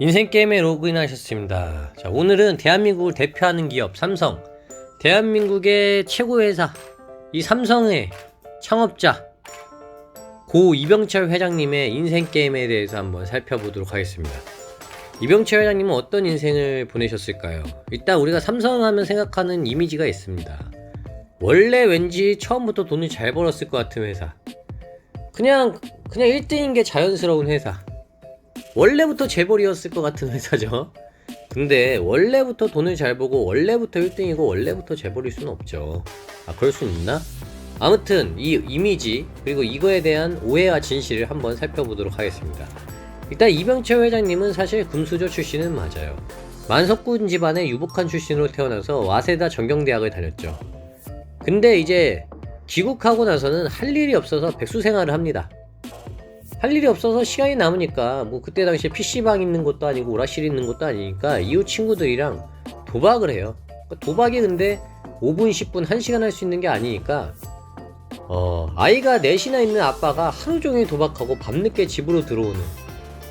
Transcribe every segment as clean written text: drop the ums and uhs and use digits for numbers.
인생게임에 로그인하셨습니다. 자, 오늘은 대한민국을 대표하는 기업 삼성, 대한민국의 최고 회사 이 삼성의 창업자 고 이병철 회장님의 인생게임에 대해서 한번 살펴보도록 하겠습니다. 이병철 회장님은 어떤 인생을 보내셨을까요? 일단 우리가 삼성 하면 생각하는 이미지가 있습니다. 원래 왠지 처음부터 돈을 잘 벌었을 것 같은 회사, 그냥 1등인 게 자연스러운 회사, 원래부터 재벌이었을 것 같은 회사죠. 근데 원래부터 돈을 잘 벌고 원래부터 1등이고 원래부터 재벌일 수는 없죠. 그럴 수는 있나? 아무튼 이 이미지 그리고 이거에 대한 오해와 진실을 한번 살펴보도록 하겠습니다. 일단 이병철 회장님은 사실 금수저 출신은 맞아요. 만석군 집안의 유복한 출신으로 태어나서 와세다 전경대학을 다녔죠. 근데 이제 귀국하고 나서는 할 일이 없어서 백수 생활을 합니다. 할 일이 없어서 시간이 남으니까 뭐 그때 당시에 PC방 있는 것도 아니고 오락실 있는 것도 아니니까 이웃 친구들이랑 도박을 해요. 도박이 근데 5분, 10분, 1시간 할 수 있는 게 아니니까 아이가 넷이나 있는 아빠가 하루 종일 도박하고 밤늦게 집으로 들어오는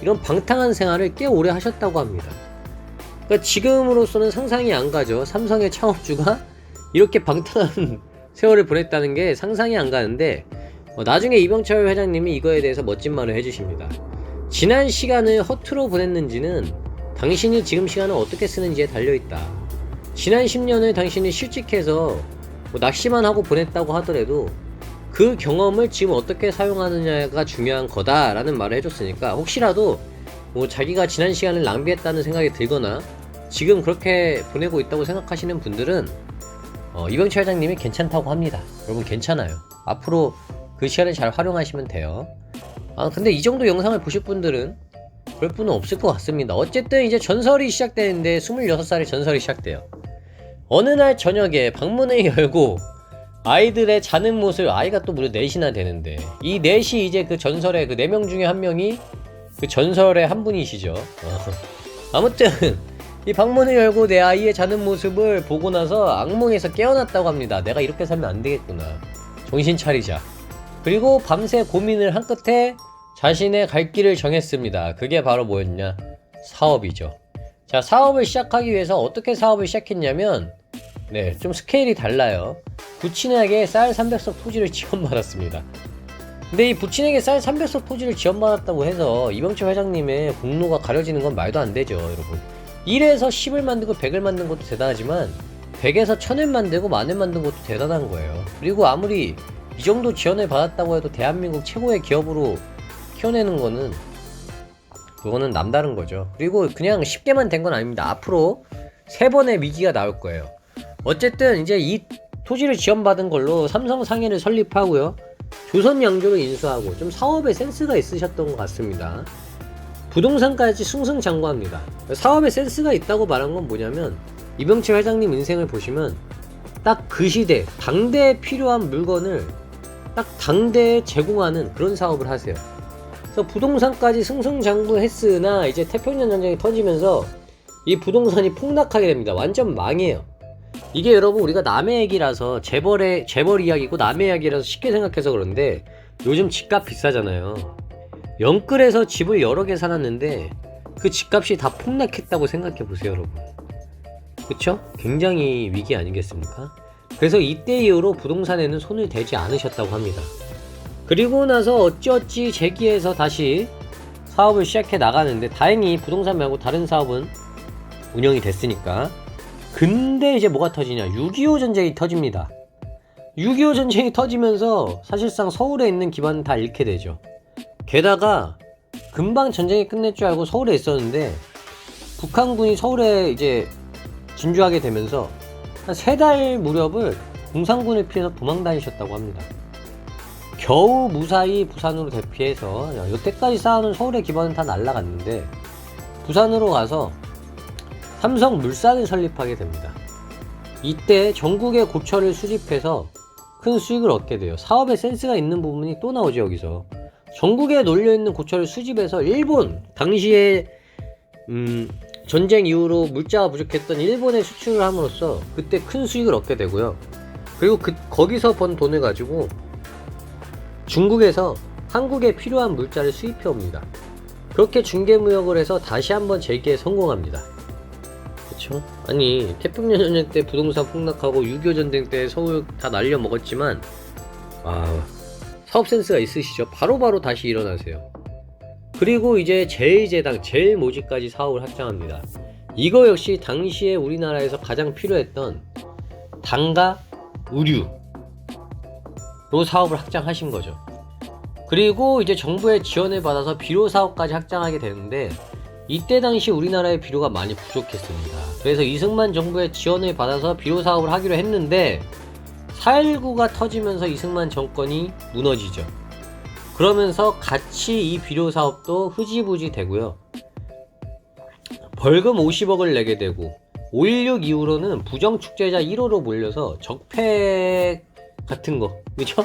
이런 방탕한 생활을 꽤 오래 하셨다고 합니다. 그러니까 지금으로서는 상상이 안 가죠. 삼성의 창업주가 이렇게 방탕한 세월을 보냈다는 게 상상이 안 가는데 나중에 이병철 회장님이 이거에 대해서 멋진 말을 해주십니다. 지난 시간을 허투루 보냈는지는 당신이 지금 시간을 어떻게 쓰는지에 달려있다. 지난 10년을 당신이 실직해서 낚시만 하고 보냈다고 하더라도 그 경험을 지금 어떻게 사용하느냐가 중요한 거다 라는 말을 해줬으니까 혹시라도 자기가 지난 시간을 낭비했다는 생각이 들거나 지금 그렇게 보내고 있다고 생각하시는 분들은 이병철 회장님이 괜찮다고 합니다. 여러분 괜찮아요. 앞으로 그 시간을 잘 활용하시면 돼요. 근데 이 정도 영상을 보실 분들은 그럴 분은 없을 것 같습니다. 어쨌든 이제 전설이 시작되는데 26살에 전설이 시작돼요. 어느 날 저녁에 방문을 열고 아이들의 자는 모습, 아이가 또 무려 넷이나 되는데 이 넷이 이제 그 전설의 그 4명 중에 한 명이 그 전설의 한 분이시죠. 아무튼 이 방문을 열고 내 아이의 자는 모습을 보고 나서 악몽에서 깨어났다고 합니다. 내가 이렇게 살면 안 되겠구나. 정신 차리자. 그리고 밤새 고민을 한 끝에 자신의 갈 길을 정했습니다. 그게 바로 뭐였냐? 사업이죠. 자, 사업을 시작하기 위해서 어떻게 사업을 시작했냐면 좀 스케일이 달라요. 부친에게 쌀 300석 토지를 지원받았습니다. 근데 이 부친에게 쌀 300석 토지를 지원받았다고 해서 이병철 회장님의 공로가 가려지는 건 말도 안 되죠, 여러분. 1에서 10을 만들고 100을 만든 것도 대단하지만 100에서 1000을 만들고 10,000을 만든 것도 대단한 거예요. 그리고 아무리 이 정도 지원을 받았다고 해도 대한민국 최고의 기업으로 키워내는 거는 그거는 남다른 거죠. 그리고 그냥 쉽게만 된 건 아닙니다. 앞으로 3번의 위기가 나올 거예요. 어쨌든 이제 이 토지를 지원받은 걸로 삼성 상해를 설립하고요. 조선 양조를 인수하고 좀 사업에 센스가 있으셨던 것 같습니다. 부동산까지 승승장구합니다. 사업에 센스가 있다고 말한 건 뭐냐면 이병철 회장님 인생을 보시면 딱 그 시대 당대에 필요한 물건을 딱 당대에 제공하는 그런 사업을 하세요. 그래서 부동산까지 승승장구했으나 이제 태평양 전쟁이 터지면서 이 부동산이 폭락하게 됩니다. 완전 망해요. 이게 여러분 우리가 남의 얘기라서 재벌 이야기고 남의 이야기라서 쉽게 생각해서 그런데 요즘 집값 비싸잖아요. 영끌에서 집을 여러 개 사놨는데 그 집값이 다 폭락했다고 생각해 보세요, 여러분. 그쵸? 굉장히 위기 아니겠습니까? 그래서 이때 이후로 부동산에는 손을 대지 않으셨다고 합니다. 그리고 나서 어찌어찌 재기해서 다시 사업을 시작해 나가는데 다행히 부동산 말고 다른 사업은 운영이 됐으니까. 근데 이제 뭐가 터지냐? 6.25 전쟁이 터집니다. 6.25 전쟁이 터지면서 사실상 서울에 있는 기반은 다 잃게 되죠. 게다가 금방 전쟁이 끝낼 줄 알고 서울에 있었는데 북한군이 서울에 이제 진주하게 되면서 한 3달 무렵을 공산군을 피해서 도망 다니셨다고 합니다. 겨우 무사히 부산으로 대피해서 여태까지 쌓아놓은 서울의 기반은 다 날아갔는데 부산으로 가서 삼성물산을 설립하게 됩니다. 이때 전국의 고철을 수집해서 큰 수익을 얻게 돼요. 사업에 센스가 있는 부분이 또 나오죠. 여기서 전국에 널려있는 고철을 수집해서 일본 당시에 전쟁 이후로 물자가 부족했던 일본에 수출을 함으로써 그때 큰 수익을 얻게 되고요. 그리고 거기서 번 돈을 가지고 중국에서 한국에 필요한 물자를 수입해 옵니다. 그렇게 중개무역을 해서 다시 한번 재기에 성공합니다. 그쵸? 아니 태평양 전쟁 때 부동산 폭락하고 6.25 전쟁 때 서울 다 날려 먹었지만 사업 센스가 있으시죠? 바로바로 다시 일어나세요. 그리고 이제 제일제당 제일모직까지 사업을 확장합니다. 이거 역시 당시에 우리나라에서 가장 필요했던 당과 의류로 사업을 확장하신 거죠. 그리고 이제 정부의 지원을 받아서 비료 사업까지 확장하게 되는데, 이때 당시 우리나라의 비료가 많이 부족했습니다. 그래서 이승만 정부의 지원을 받아서 비료 사업을 하기로 했는데 4.19가 터지면서 이승만 정권이 무너지죠. 그러면서 같이 이 비료 사업도 흐지부지 되고요. 벌금 50억을 내게 되고 5.16 이후로는 부정축제자 1호로 몰려서 적폐 같은 거, 그죠?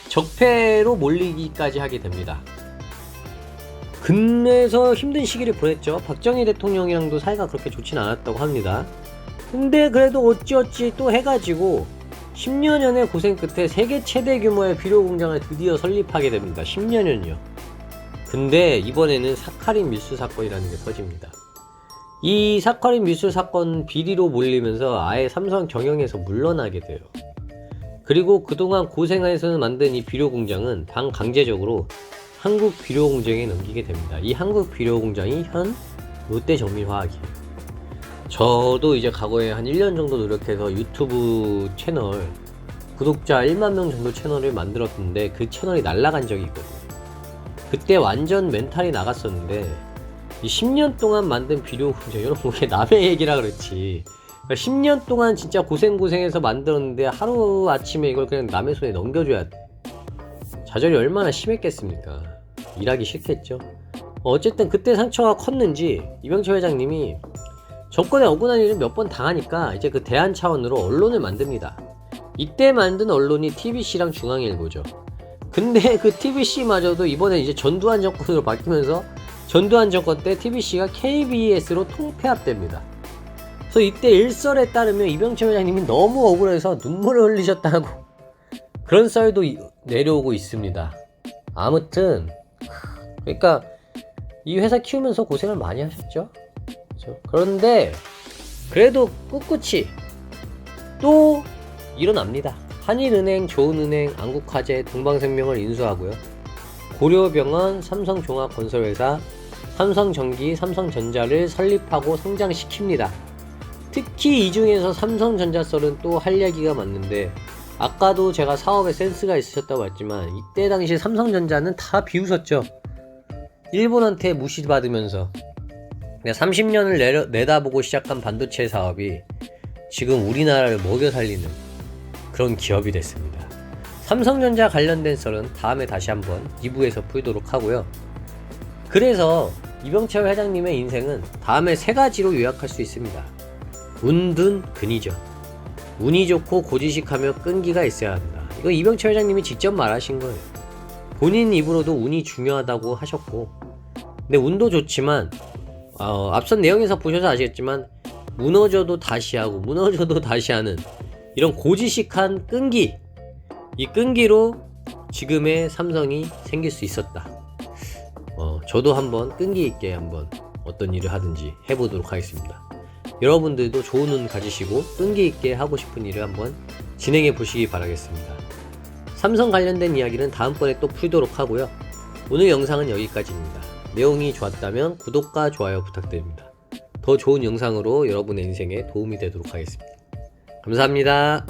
적폐로 몰리기까지 하게 됩니다. 근래에서 힘든 시기를 보냈죠. 박정희 대통령이랑도 사이가 그렇게 좋진 않았다고 합니다. 근데 그래도 어찌어찌 또 해가지고 10여년의 고생 끝에 세계 최대 규모의 비료 공장을 드디어 설립하게 됩니다. 10여년이요. 근데 이번에는 사카린 밀수 사건이라는 게 터집니다. 이 사카린 밀수 사건 비리로 몰리면서 아예 삼성 경영에서 물러나게 돼요. 그리고 그동안 고생해서 만든 이 비료 공장은 당 강제적으로 한국 비료 공장에 넘기게 됩니다. 이 한국 비료 공장이 현 롯데정밀화학이에요. 저도 이제 과거에 한 1년 정도 노력해서 유튜브 채널, 구독자 1만 명 정도 채널을 만들었는데 그 채널이 날아간 적이 있거든요. 그때 완전 멘탈이 나갔었는데, 이 10년 동안 만든 비료 공장, 여러분 그게 남의 얘기라 그렇지, 10년 동안 진짜 고생해서 만들었는데 하루아침에 이걸 그냥 남의 손에 넘겨줘야 돼. 좌절이 얼마나 심했겠습니까? 일하기 싫겠죠. 어쨌든 그때 상처가 컸는지 이병철 회장님이 정권에 억울한 일을 몇 번 당하니까 이제 그 대안 차원으로 언론을 만듭니다. 이때 만든 언론이 TBC랑 중앙일보죠. 근데 그 TBC마저도 이번에 이제 전두환 정권으로 바뀌면서 전두환 정권 때 TBC가 KBS로 통폐합됩니다. 그래서 이때 일설에 따르면 이병철 회장님이 너무 억울해서 눈물을 흘리셨다고 그런 썰도 내려오고 있습니다. 아무튼 그러니까 이 회사 키우면서 고생을 많이 하셨죠. 그렇죠? 그런데 그래도 꿋꿋이 또 일어납니다. 한일은행, 조은은행, 안국화재, 동방생명을 인수하고요. 고려병원, 삼성종합건설회사, 삼성전기, 삼성전자를 설립하고 성장시킵니다. 특히 이 중에서 삼성전자설은 또 할 얘기가 많는데, 아까도 제가 사업에 센스가 있으셨다고 했지만 이때 당시 삼성전자는 다 비웃었죠. 일본한테 무시받으면서 30년을 내다보고 시작한 반도체 사업이 지금 우리나라를 먹여 살리는 그런 기업이 됐습니다. 삼성전자 관련된 썰은 다음에 다시 한번 2부에서 풀도록 하고요. 그래서 이병철 회장님의 인생은 다음에 3가지로 요약할 수 있습니다. 운둔 근이죠. 운이 좋고 고지식하며 끈기가 있어야 한다. 이거 이병철 회장님이 직접 말하신 거예요. 본인 입으로도 운이 중요하다고 하셨고, 근데 운도 좋지만 앞선 내용에서 보셔서 아시겠지만 무너져도 다시 하고 무너져도 다시 하는 이런 고지식한 끈기, 이 끈기로 지금의 삼성이 생길 수 있었다. 저도 한번 끈기 있게 한번 어떤 일을 하든지 해보도록 하겠습니다. 여러분들도 좋은 운 가지시고 끈기 있게 하고 싶은 일을 한번 진행해 보시기 바라겠습니다. 삼성 관련된 이야기는 다음번에 또 풀도록 하고요. 오늘 영상은 여기까지입니다. 내용이 좋았다면 구독과 좋아요 부탁드립니다. 더 좋은 영상으로 여러분의 인생에 도움이 되도록 하겠습니다. 감사합니다.